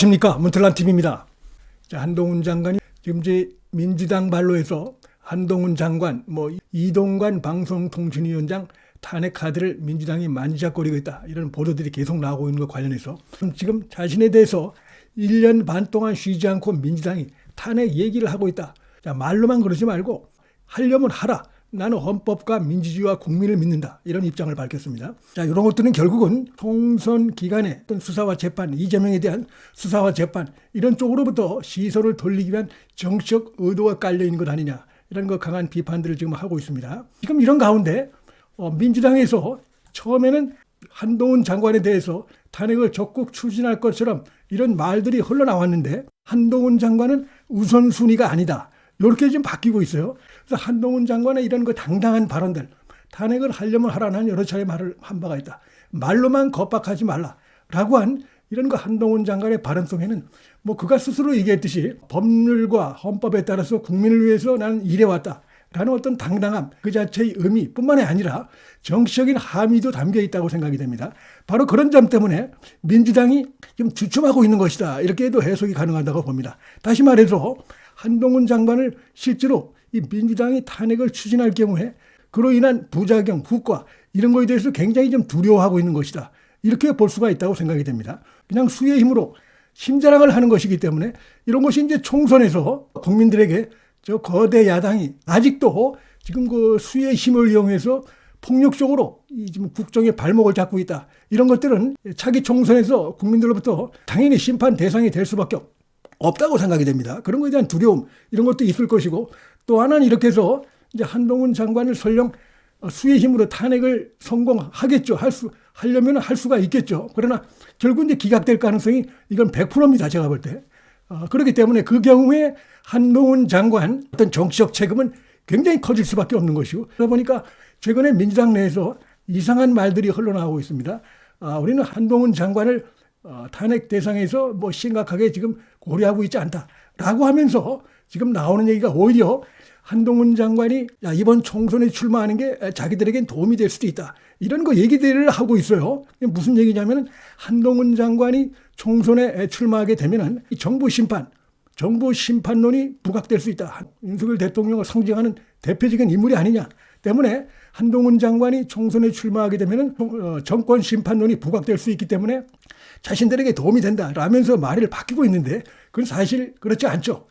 안녕하십니까, 문틀란 TV입니다. 한동훈 장관이 지금 이제 민주당 발로해서 한동훈 장관, 이동관 방송통신위원장 탄핵 카드를 민주당이 만지작거리고 있다, 이런 보도들이 계속 나오고 있는 것 관련해서 지금 자신에 대해서 1년 반 동안 쉬지 않고 민주당이 탄핵 얘기를 하고 있다. 자, 말로만 그러지 말고 하려면 하라. 나는 헌법과 민주주의와 국민을 믿는다, 이런 입장을 밝혔습니다. 자, 이런 것들은 결국은 총선 기간에 어떤 수사와 재판, 이재명에 대한 수사와 재판, 이런 쪽으로부터 시선을 돌리기 위한 정치적 의도가 깔려 있는 것 아니냐, 이런 거 강한 비판들을 지금 하고 있습니다. 지금 이런 가운데 민주당에서 처음에는 한동훈 장관에 대해서 탄핵을 적극 추진할 것처럼 이런 말들이 흘러나왔는데, 한동훈 장관은 우선순위가 아니다, 이렇게 지금 바뀌고 있어요. 그래서 한동훈 장관의 이런 그 당당한 발언들, 탄핵을 하려면 하라는 여러 차례 말을 한 바가 있다. 말로만 겁박하지 말라라고 한 이런 그 한동훈 장관의 발언 속에는 그가 스스로 얘기했듯이 법률과 헌법에 따라서 국민을 위해서 나는 일해왔다라는 어떤 당당함 그 자체의 의미뿐만이 아니라 정치적인 함의도 담겨 있다고 생각이 됩니다. 바로 그런 점 때문에 민주당이 좀 주춤하고 있는 것이다, 이렇게도 해석이 가능하다고 봅니다. 다시 말해서 한동훈 장관을 실제로 이 민주당이 탄핵을 추진할 경우에 그로 인한 부작용, 후과, 이런 거에 대해서 굉장히 좀 두려워하고 있는 것이다, 이렇게 볼 수가 있다고 생각이 됩니다. 그냥 수의 힘으로 힘자랑을 하는 것이기 때문에 이런 것이 이제 총선에서 국민들에게 저 거대 야당이 아직도 지금 그 수의 힘을 이용해서 폭력적으로 지금 국정의 발목을 잡고 있다, 이런 것들은 차기 총선에서 국민들로부터 당연히 심판 대상이 될 수밖에 없다고 생각이 됩니다. 그런 것에 대한 두려움, 이런 것도 있을 것이고, 또 하나는 이렇게 해서 이제 한동훈 장관을 설령 수의 힘으로 탄핵을 성공하겠죠. 하려면 할 수가 있겠죠. 그러나 결국 이제 기각될 가능성이 이건 100%입니다. 제가 볼 때. 그렇기 때문에 그 경우에 한동훈 장관 어떤 정치적 책임은 굉장히 커질 수밖에 없는 것이고, 그러다 보니까 최근에 민주당 내에서 이상한 말들이 흘러나오고 있습니다. 우리는 한동훈 장관을 탄핵 대상에서 심각하게 지금 고려하고 있지 않다라고 하면서 지금 나오는 얘기가 오히려 한동훈 장관이 이번 총선에 출마하는 게 자기들에겐 도움이 될 수도 있다, 이런 거 얘기들을 하고 있어요. 무슨 얘기냐면 한동훈 장관이 총선에 출마하게 되면은 정부 심판론이 부각될 수 있다. 윤석열 대통령을 상징하는 대표적인 인물이 아니냐 때문에 한동훈 장관이 총선에 출마하게 되면은 정권 심판론이 부각될 수 있기 때문에 자신들에게 도움이 된다라면서 말을 바뀌고 있는데, 그건 사실 그렇지 않죠.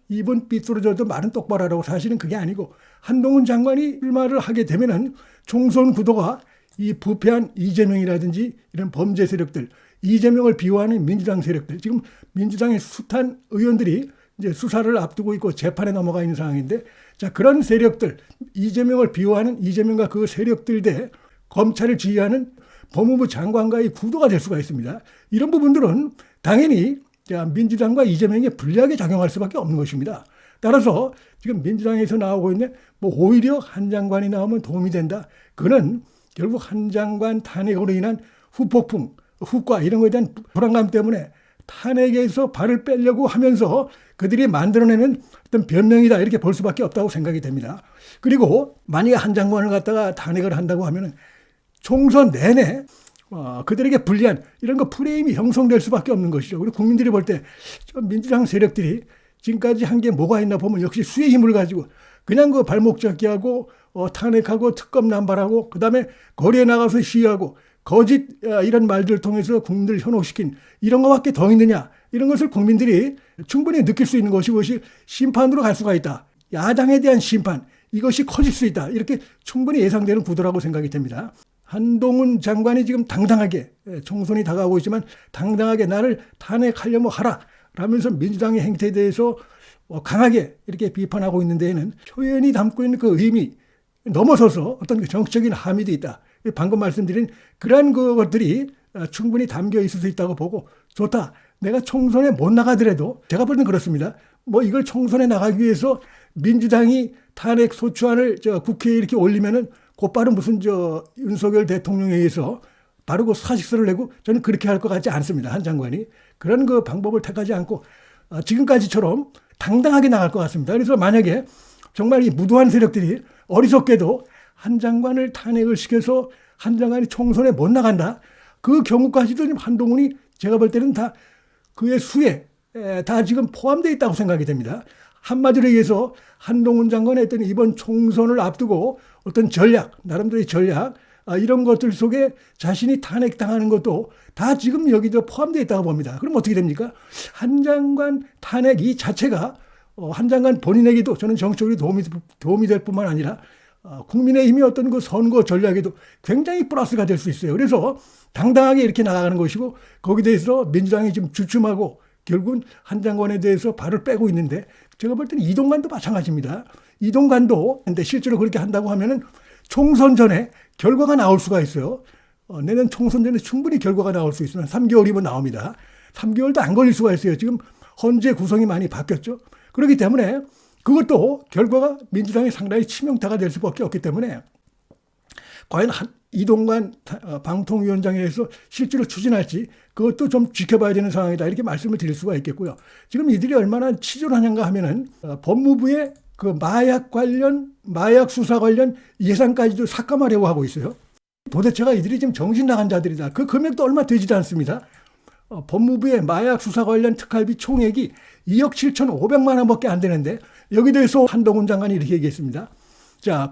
입은 삐뚤어져도 말은 똑바로 하라고. 사실은 그게 아니고, 한동훈 장관이 출마를 하게 되면은 총선 구도가 이 부패한 이재명이라든지 이런 범죄 세력들, 이재명을 비호하는 민주당 세력들, 지금 민주당의 숱한 의원들이 이제 수사를 앞두고 있고 재판에 넘어가 있는 상황인데, 자, 그런 세력들, 이재명을 비호하는 이재명과 그 세력들 대 검찰을 지휘하는 법무부 장관과의 구도가 될 수가 있습니다. 이런 부분들은 당연히 민주당과 이재명에 불리하게 작용할 수밖에 없는 것입니다. 따라서 지금 민주당에서 나오고 있는 오히려 한 장관이 나오면 도움이 된다, 그는 결국 한 장관 탄핵으로 인한 후폭풍, 후과, 이런 것에 대한 불안감 때문에 탄핵에서 발을 빼려고 하면서 그들이 만들어내는 어떤 변명이다, 이렇게 볼 수밖에 없다고 생각이 됩니다. 그리고 만약에 한 장관을 갖다가 탄핵을 한다고 하면 총선 내내 그들에게 불리한 이런 거 프레임이 형성될 수밖에 없는 것이죠. 그리고 국민들이 볼 때 민주당 세력들이 지금까지 한 게 뭐가 있나 보면 역시 수의 힘을 가지고 그냥 그 발목 잡기 하고 탄핵하고 특검 남발하고 그다음에 거리에 나가서 시위하고 거짓 이런 말들을 통해서 국민들을 현혹시킨 이런 것밖에 더 있느냐, 이런 것을 국민들이 충분히 느낄 수 있는 것이고, 그것이 심판으로 갈 수가 있다. 야당에 대한 심판, 이것이 커질 수 있다, 이렇게 충분히 예상되는 구도라고 생각이 됩니다. 한동훈 장관이 지금 당당하게, 총선이 다가오고 있지만 당당하게 나를 탄핵하려면 하라 라면서 민주당의 행태에 대해서 강하게 이렇게 비판하고 있는 데에는 표현이 담고 있는 그 의미 넘어서서 어떤 정치적인 함의도 있다. 방금 말씀드린 그러한 것들이 충분히 담겨 있을 수 있다고 보고, 좋다, 내가 총선에 못 나가더라도, 제가 볼 때는 그렇습니다. 이걸 총선에 나가기 위해서 민주당이 탄핵 소추안을 국회에 이렇게 올리면은 곧바로 무슨 윤석열 대통령에 의해서 바로 그 사직서를 내고, 저는 그렇게 할 것 같지 않습니다. 한 장관이 그런 그 방법을 택하지 않고 지금까지처럼 당당하게 나갈 것 같습니다. 그래서 만약에 정말 이 무도한 세력들이 어리석게도 한 장관을 탄핵을 시켜서 한 장관이 총선에 못 나간다, 그 경우까지도 한동훈이 제가 볼 때는 다 그의 수에 다 지금 포함되어 있다고 생각이 됩니다. 한마디로 얘기해서 한동훈 장관의 어떤 이번 총선을 앞두고 어떤 전략, 나름대로의 전략, 이런 것들 속에 자신이 탄핵당하는 것도 다 지금 여기도 포함되어 있다고 봅니다. 그럼 어떻게 됩니까? 한 장관 탄핵 이 자체가 한 장관 본인에게도 저는 정치적으로 도움이 될 뿐만 아니라 국민의힘의 어떤 그 선거 전략에도 굉장히 플러스가 될 수 있어요. 그래서 당당하게 이렇게 나가는 것이고 거기에 대해서 민주당이 지금 주춤하고 결국은 한 장관에 대해서 발을 빼고 있는데 제가 볼 때는 이동관도 마찬가지입니다. 이동관도 근데 실제로 그렇게 한다고 하면은 총선 전에 결과가 나올 수가 있어요. 내년 총선 전에 충분히 결과가 나올 수 있으면 3개월이면 나옵니다. 3개월도 안 걸릴 수가 있어요. 지금 헌재 구성이 많이 바뀌었죠. 그렇기 때문에 그것도 결과가 민주당이 상당히 치명타가 될 수밖에 없기 때문에 과연 이동관 방통위원장에 대해서 실제로 추진할지 그것도 좀 지켜봐야 되는 상황이다. 이렇게 말씀을 드릴 수가 있겠고요. 지금 이들이 얼마나 치졸하냐가 하면은 법무부의 그 마약 수사 관련 예산까지도 삭감하려고 하고 있어요. 도대체가 이들이 지금 정신 나간 자들이다. 그 금액도 얼마 되지도 않습니다. 법무부의 마약 수사 관련 특활비 총액이 2억 7,500만 원밖에 안 되는데 여기 대해서 한동훈 장관이 이렇게 얘기했습니다. 자,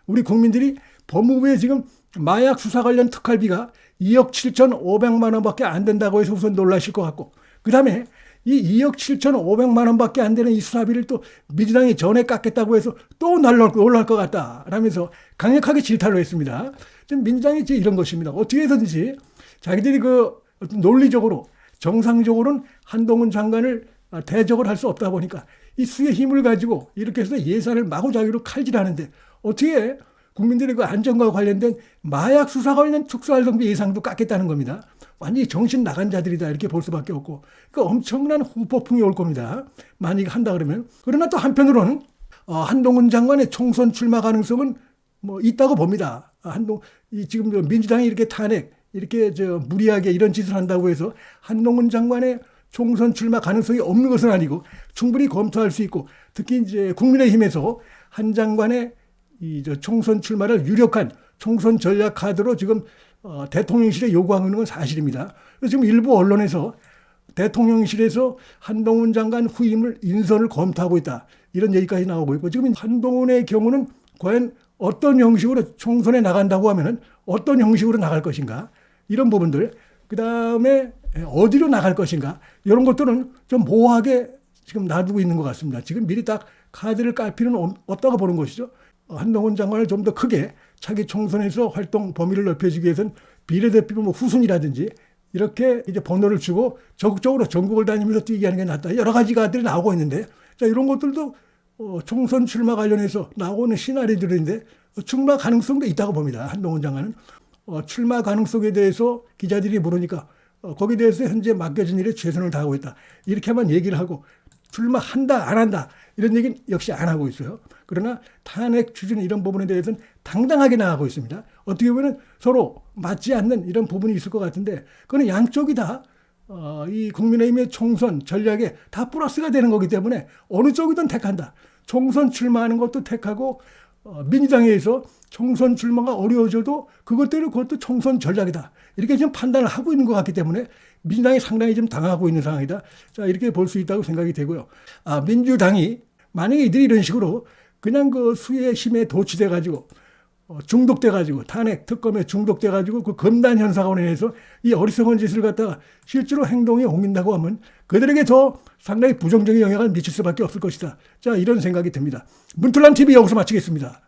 우리 국민들이 법무부에 지금 마약 수사 관련 특활비가 2억 7,500만 원밖에 안 된다고 해서 우선 놀라실 것 같고 그 다음에 이 2억 7,500만 원밖에 안 되는 이 수사비를 또 민주당이 전에 깎겠다고 해서 또 놀랄 것 같다 라면서 강력하게 질타를 했습니다. 지금 민주당이 이제 이런 것입니다. 어떻게 해서든지 자기들이 그 논리적으로 정상적으로는 한동훈 장관을 대적을 할 수 없다 보니까 이 수의 힘을 가지고 이렇게 해서 예산을 마구잡이로 칼질하는데 어떻게 국민들의 그 안전과 관련된 마약 수사 관련 특수활동비 예상도 깎겠다는 겁니다. 완전히 정신 나간 자들이다 이렇게 볼 수밖에 없고 그러니까 엄청난 후폭풍이 올 겁니다. 만약 한다 그러면. 그러나 또 한편으로는 한동훈 장관의 총선 출마 가능성은 뭐 있다고 봅니다. 지금 민주당이 이렇게 이렇게 무리하게 이런 짓을 한다고 해서 한동훈 장관의 총선 출마 가능성이 없는 것은 아니고 충분히 검토할 수 있고 특히 이제 국민의힘에서 한 장관의 총선 출마를 유력한 총선 전략 카드로 지금 대통령실에 요구하고 있는 건 사실입니다. 그래서 지금 일부 언론에서 대통령실에서 한동훈 장관 후임을 인선을 검토하고 있다. 이런 얘기까지 나오고 있고 지금 한동훈의 경우는 과연 어떤 형식으로 총선에 나간다고 하면은 어떤 형식으로 나갈 것인가 이런 부분들 그다음에 어디로 나갈 것인가 이런 것들은 좀 모호하게 지금 놔두고 있는 것 같습니다. 지금 미리 딱 카드를 깔 필요는 없다고 보는 것이죠. 한동훈 장관을 좀 더 크게 차기 총선에서 활동 범위를 넓혀주기 위해서는 비례대표 후순이라든지 이렇게 이제 번호를 주고 적극적으로 전국을 다니면서 뛰게 하는 게 낫다. 여러 가지 것들이 나오고 있는데 자, 이런 것들도 총선 출마 관련해서 나오는 시나리오들인데 출마 가능성도 있다고 봅니다. 한동훈 장관은 출마 가능성에 대해서 기자들이 물으니까 거기에 대해서 현재 맡겨진 일에 최선을 다하고 있다. 이렇게만 얘기를 하고 출마한다 안 한다 이런 얘기는 역시 안 하고 있어요. 그러나 탄핵 추진 이런 부분에 대해서는 당당하게 나가고 있습니다. 어떻게 보면 서로 맞지 않는 이런 부분이 있을 것 같은데 그건 양쪽이 다 이 국민의힘의 총선 전략에 다 플러스가 되는 거기 때문에 어느 쪽이든 택한다. 총선 출마하는 것도 택하고 민주당에 의해서 총선 출마가 어려워져도 그것도 총선 전략이다. 이렇게 지금 판단을 하고 있는 것 같기 때문에 민주당이 상당히 좀 당하고 있는 상황이다. 자, 이렇게 볼 수 있다고 생각이 되고요. 민주당이 만약에 이들이 이런 식으로 그냥 그 수의 힘에 도취돼가지고 중독돼가지고 탄핵 특검에 중독돼가지고 그 검단 현상으로 인해서 이 어리석은 짓을 갖다가 실제로 행동에 옮긴다고 하면 그들에게 더 상당히 부정적인 영향을 미칠 수밖에 없을 것이다. 자, 이런 생각이 듭니다. 문틀란 TV 여기서 마치겠습니다.